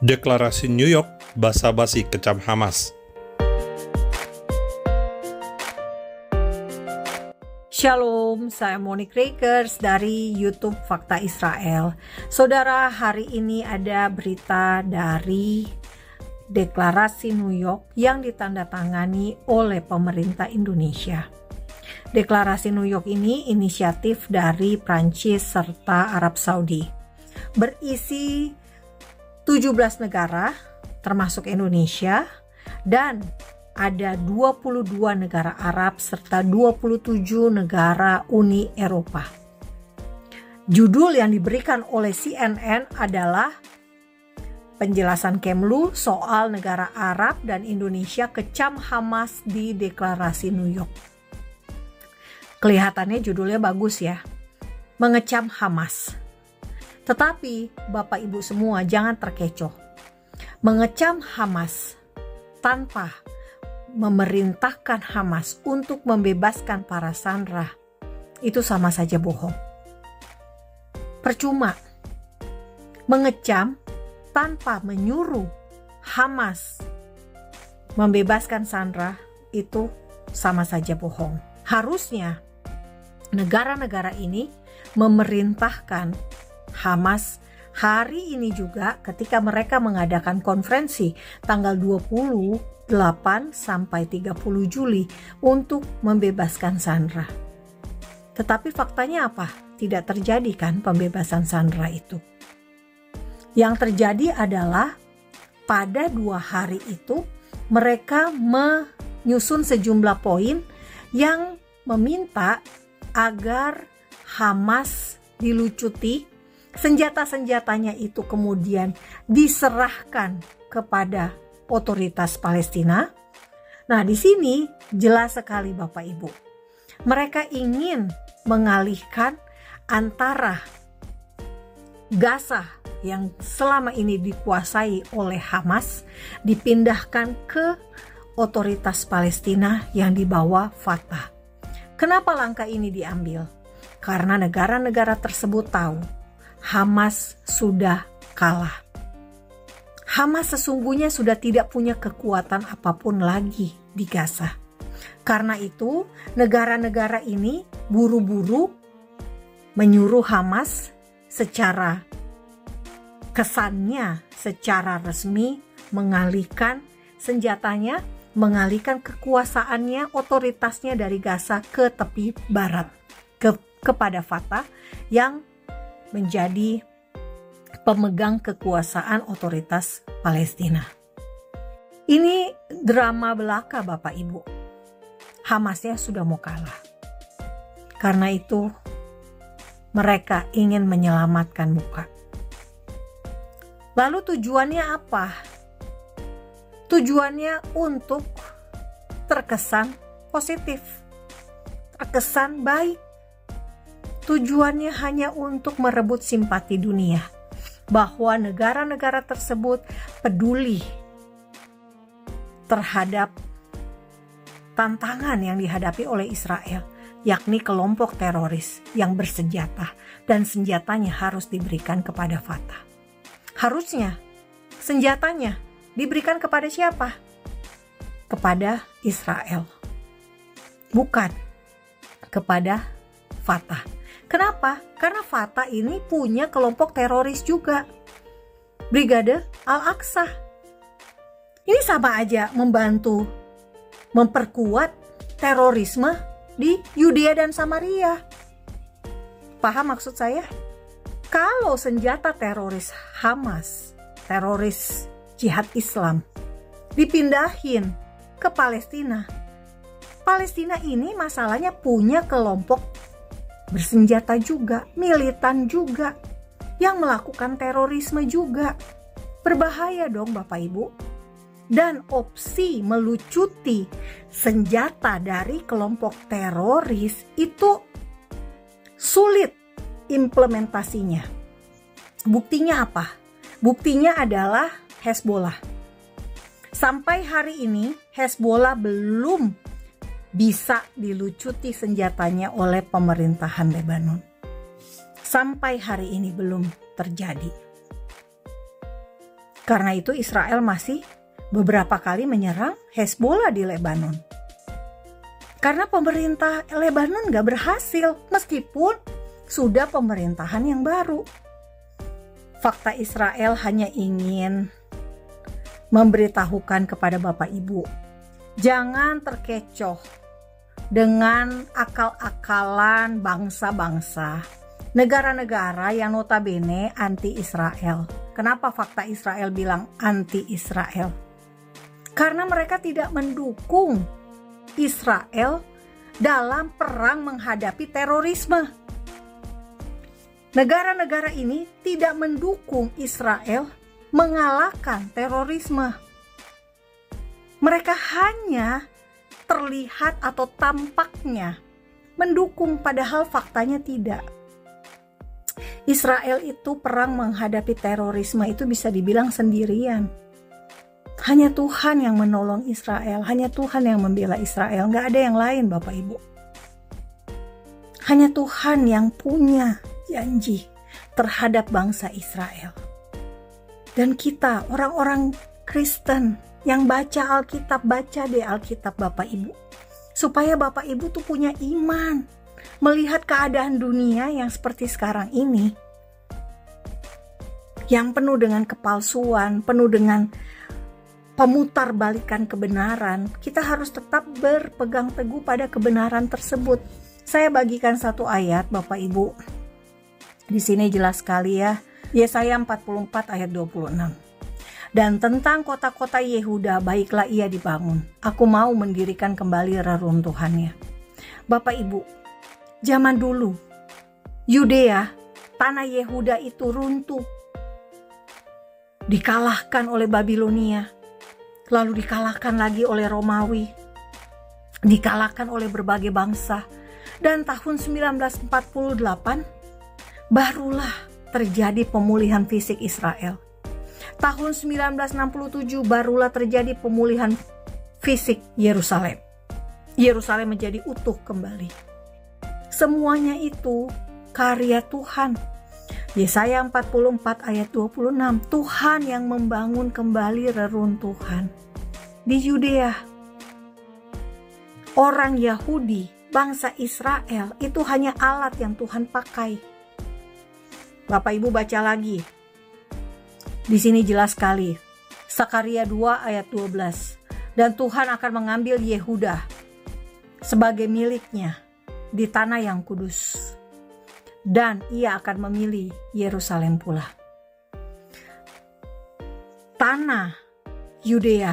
Deklarasi New York basa-basi kecam Hamas. Shalom, saya Monique Rakers dari YouTube Fakta Israel. Saudara, hari ini ada berita dari Deklarasi New York yang ditandatangani oleh pemerintah Indonesia. Deklarasi New York ini inisiatif dari Prancis serta Arab Saudi. Berisi 17 negara termasuk Indonesia dan ada 22 negara Arab serta 27 negara Uni Eropa. Judul yang diberikan oleh CNN adalah penjelasan Kemlu soal negara Arab dan Indonesia kecam Hamas di Deklarasi New York. Kelihatannya judulnya bagus ya, mengecam Hamas. Tetapi Bapak Ibu semua jangan terkecoh. Mengecam Hamas tanpa memerintahkan Hamas untuk membebaskan para sandera itu sama saja bohong. Percuma. Mengecam tanpa menyuruh Hamas membebaskan sandera itu sama saja bohong. Harusnya negara-negara ini memerintahkan Hamas hari ini juga ketika mereka mengadakan konferensi tanggal 28 sampai 30 Juli untuk membebaskan sandera. Tetapi faktanya apa? Tidak terjadi kan pembebasan sandera itu. Yang terjadi adalah pada 2 hari itu mereka menyusun sejumlah poin yang meminta agar Hamas dilucuti, senjata-senjatanya itu kemudian diserahkan kepada otoritas Palestina. Nah, di sini jelas sekali Bapak Ibu. Mereka ingin mengalihkan antara Gaza yang selama ini dikuasai oleh Hamas dipindahkan ke otoritas Palestina yang dibawa Fatah. Kenapa langkah ini diambil? Karena negara-negara tersebut tahu Hamas sudah kalah. Hamas sesungguhnya sudah tidak punya kekuatan apapun lagi di Gaza. Karena itu, negara-negara ini buru-buru menyuruh Hamas secara kesannya, secara resmi mengalihkan senjatanya, mengalihkan kekuasaannya, otoritasnya dari Gaza ke tepi barat, kepada Fatah yang menjadi pemegang kekuasaan otoritas Palestina. Ini drama belaka Bapak Ibu. Hamasnya sudah mau kalah. Karena itu mereka ingin menyelamatkan muka. Lalu tujuannya apa? Tujuannya untuk terkesan positif, terkesan baik. Tujuannya hanya untuk merebut simpati dunia, bahwa negara-negara tersebut peduli terhadap tantangan yang dihadapi oleh Israel, yakni kelompok teroris yang bersenjata dan senjatanya harus diberikan kepada Fatah. Harusnya senjatanya diberikan kepada siapa? Kepada Israel, bukan kepada Fatah. Kenapa? Karena Fatah ini punya kelompok teroris juga, Brigade Al-Aqsa. Ini sama aja membantu memperkuat terorisme di Yudea dan Samaria. Paham maksud saya? Kalau senjata teroris Hamas, teroris jihad Islam, dipindahin ke Palestina, Palestina ini masalahnya punya kelompok bersenjata juga, militan juga, yang melakukan terorisme juga. Berbahaya dong Bapak Ibu. Dan opsi melucuti senjata dari kelompok teroris itu sulit implementasinya. Buktinya apa? Buktinya adalah Hezbollah. Sampai hari ini Hezbollah belum bisa dilucuti senjatanya oleh pemerintahan Lebanon. Sampai hari ini belum terjadi. Karena itu Israel masih beberapa kali menyerang Hezbollah di Lebanon. Karena pemerintah Lebanon gak berhasil meskipun sudah pemerintahan yang baru. Fakta Israel hanya ingin memberitahukan kepada Bapak Ibu, jangan terkecoh dengan akal-akalan bangsa-bangsa, negara-negara yang notabene anti-Israel. Kenapa fakta Israel bilang anti-Israel? Karena mereka tidak mendukung Israel dalam perang menghadapi terorisme. Negara-negara ini tidak mendukung Israel mengalahkan terorisme. Mereka hanya terlihat atau tampaknya mendukung, padahal faktanya tidak. Israel itu perang menghadapi terorisme itu bisa dibilang sendirian. Hanya Tuhan yang menolong Israel, hanya Tuhan yang membela Israel, gak ada yang lain Bapak Ibu. Hanya Tuhan yang punya janji terhadap bangsa Israel. Dan kita, orang-orang Kristen yang baca Alkitab, baca deh Alkitab Bapak Ibu. Supaya Bapak Ibu tuh punya iman. Melihat keadaan dunia yang seperti sekarang ini. Yang penuh dengan kepalsuan, penuh dengan pemutarbalikan kebenaran, kita harus tetap berpegang teguh pada kebenaran tersebut. Saya bagikan satu ayat Bapak Ibu. Di sini jelas sekali ya, Yesaya 44 ayat 26. Dan tentang kota-kota Yehuda, baiklah ia dibangun. Aku mau mendirikan kembali reruntuhannya. Bapak Ibu, zaman dulu, Yudea, tanah Yehuda itu runtuh. Dikalahkan oleh Babilonia. Lalu dikalahkan lagi oleh Romawi, dikalahkan oleh berbagai bangsa. Dan tahun 1948 barulah terjadi pemulihan fisik Israel. Tahun 1967 barulah terjadi pemulihan fisik Yerusalem. Yerusalem menjadi utuh kembali. Semuanya itu karya Tuhan. Yesaya 44 ayat 26, Tuhan yang membangun kembali reruntuhan di Yudea. Orang Yahudi, bangsa Israel itu hanya alat yang Tuhan pakai. Bapak Ibu baca lagi. Di sini jelas sekali. Sakaria 2 ayat 12. Dan Tuhan akan mengambil Yehuda sebagai miliknya di tanah yang kudus. Dan ia akan memilih Yerusalem pula. Tanah Yudea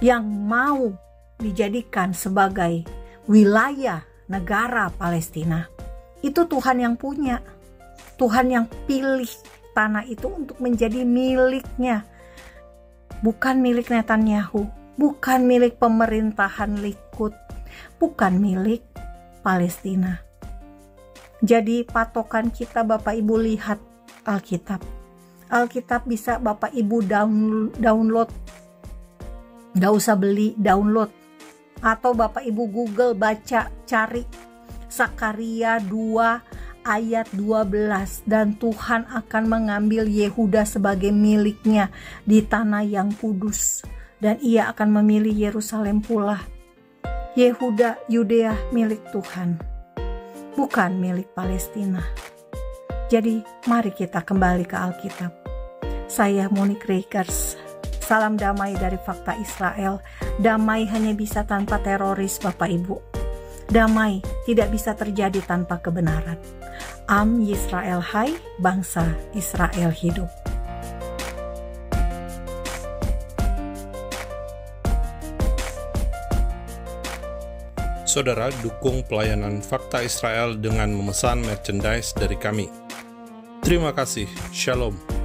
yang mau dijadikan sebagai wilayah negara Palestina, itu Tuhan yang punya. Tuhan yang pilih tanah itu untuk menjadi miliknya. Bukan milik Netanyahu, bukan milik pemerintahan Likud, bukan milik Palestina. Jadi patokan kita Bapak Ibu lihat Alkitab. Alkitab bisa Bapak Ibu download. Gak usah beli, download. Atau Bapak Ibu Google baca, cari Sakaria 2 ayat 12. Dan Tuhan akan mengambil Yehuda sebagai miliknya di tanah yang kudus. Dan ia akan memilih Yerusalem pula. Yehuda, Yudea milik Tuhan, bukan milik Palestina. Jadi mari kita kembali ke Alkitab. Saya Monique Rakers. Salam damai dari Fakta Israel. Damai hanya bisa tanpa teroris Bapak Ibu. Damai tidak bisa terjadi tanpa kebenaran. Am Yisrael Hai, bangsa Israel hidup. Saudara, dukung pelayanan Fakta Israel dengan memesan merchandise dari kami. Terima kasih. Shalom.